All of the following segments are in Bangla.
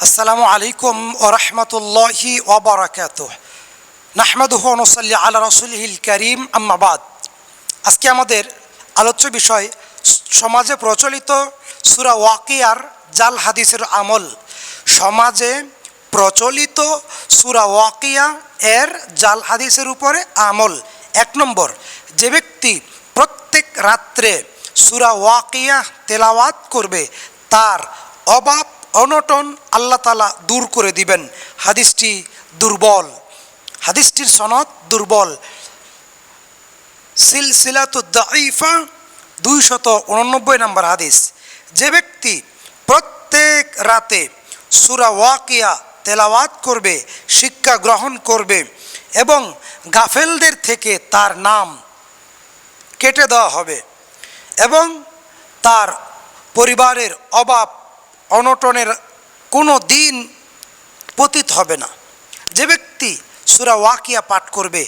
আসসালামু আলাইকুম ওয়া রাহমাতুল্লাহি ওয়া বারাকাতুহু নাহমাদুহু ওয়া নুসাল্লি আলা রাসূলিহিল কারীম আম্মা বাদ। আজকে আমাদের আলোচ্য বিষয় সমাজে প্রচলিত সূরা ওয়াকিয়ার জাল হাদিসের আমল। সমাজে প্রচলিত সূরা ওয়াকিয়া এর জাল হাদিসের উপরে আমল। 1 নম্বর, যে ব্যক্তি প্রত্যেক রাত্রে সূরা ওয়াকিয়া তেলাওয়াত করবে তার অভাব অনটন আল্লাহ তাআলা দূর করে দিবেন। হাদিসটি দুর্বল, হাদিসটির সনদ দুর্বল। সিলসিলাতু দাঈফা 289 নম্বর হাদিস। যে ব্যক্তি প্রত্যেক রাতে সূরা ওয়াকিয়া তেলাওয়াত করবে, শিক্ষা গ্রহণ করবে এবং গাফেলদের থেকে তার নাম কেটে দেওয়া হবে এবং তার পরিবারের অভাব অনটনের কোনো দিন পতিত হবে না। যে ব্যক্তি সূরা ওয়াকিয়া পাঠ করবে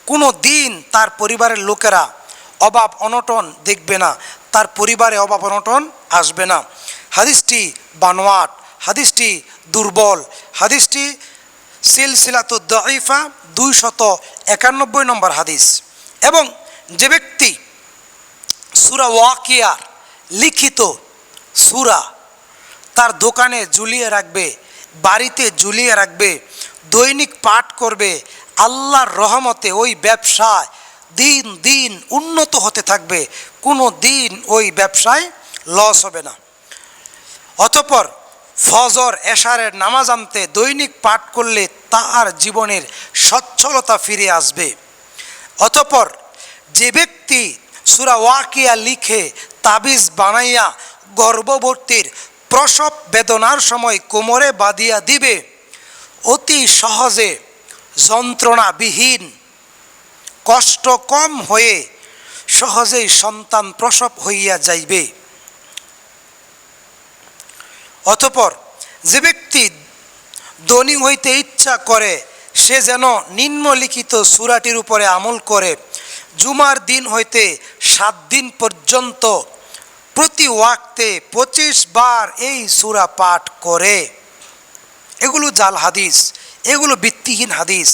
কোনো দিন তার পরিবারের লোকেরা অভাব অনটন দেখবে না, তার পরিবারে অভাব অনটন আসবে না। হাদিসটি বানোয়াট, হাদিসটি দুর্বল, হাদিসটি সিলসিলাতু দাঈফা 291 নম্বর হাদিস। এবং যে ব্যক্তি সূরা ওয়াকিয়ার লিখিত সূরা তার দোকানে ঝুলিয়ে রাখবে, বাড়িতে ঝুলিয়ে রাখবে, দৈনিক পাঠ করবে, আল্লাহর রহমতে ওই ব্যবসায় দিন দিন উন্নত হতে থাকবে, কোনো দিন ওই ব্যবসায় লস হবে না। অতঃপর ফজর এশারের নামাজ আনতে দৈনিক পাঠ করলে তার জীবনের সচ্ছলতা ফিরে আসবে। অতঃপর যে ব্যক্তি সূরা ওয়াকিয়া লিখে তাবিজ বানাইয়া গর্ভবতীর প্রসব বেদনার সময় কোমরে বাঁধিয়া দিবে, অতি সহজে যন্ত্রণাবিহীন কষ্ট কম হয়ে সহজেই সন্তান প্রসব হইয়া যাইবে। অতঃপর যে ব্যক্তি ধনী হইতে ইচ্ছা করে সে যেন নিম্নলিখিত সূরাটির উপরে আমল করে। জুমার দিন হইতে 7 দিন পর্যন্ত প্রতি ওয়াক্তে 25 বার এই সূরা পাঠ করে। এগুলো জাল হাদিস, এগুলো ভিত্তিহীন হাদিস।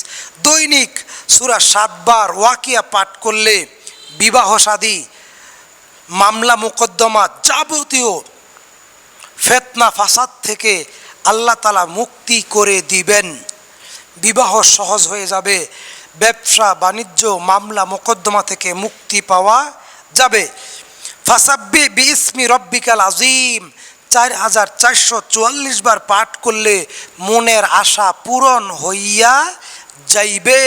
দৈনিক সূরা 7 বার ওয়াকিয়া পাঠ করলে বিবাহ শাদী, মামলা মোকদ্দমা, যাবতীয় ফিতনা ফাসাদ থেকে আল্লাহ তাআলা মুক্তি করে দিবেন। বিবাহ সহজ হয়ে যাবে, ব্যবসা বাণিজ্য মামলা মোকদ্দমা থেকে মুক্তি পাওয়া যাবে। ফাসাব্বি বিইসমি রব্বিকাল আযীম 4444 বার পাঠ করলে মনের আশা পূরণ হইয়া যাইবে।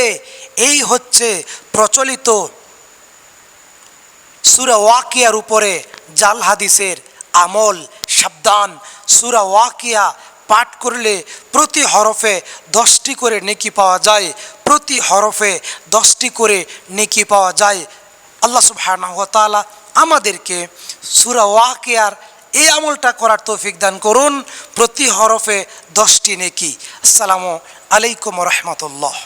এই হচ্ছে প্রচলিত সূরা ওয়াকিয়ার উপরে জাল হাদিসের আমল। সাবধান, সূরা ওয়াকিয়া পাঠ করলে প্রতি হরফে 10টি করে নেকি পাওয়া যায়, প্রতি হরফে 10টি করে নেকি পাওয়া যায়। আল্লাহ সুবহানাহু ওয়া তাআলা আমাদেরকে সূরা ওয়াকিয়ার এই আমলটা করার তৌফিক দান করুন। প্রতি হরফে 10টি নেকি। আসসালামু আলাইকুম ওয়া রাহমাতুল্লাহ।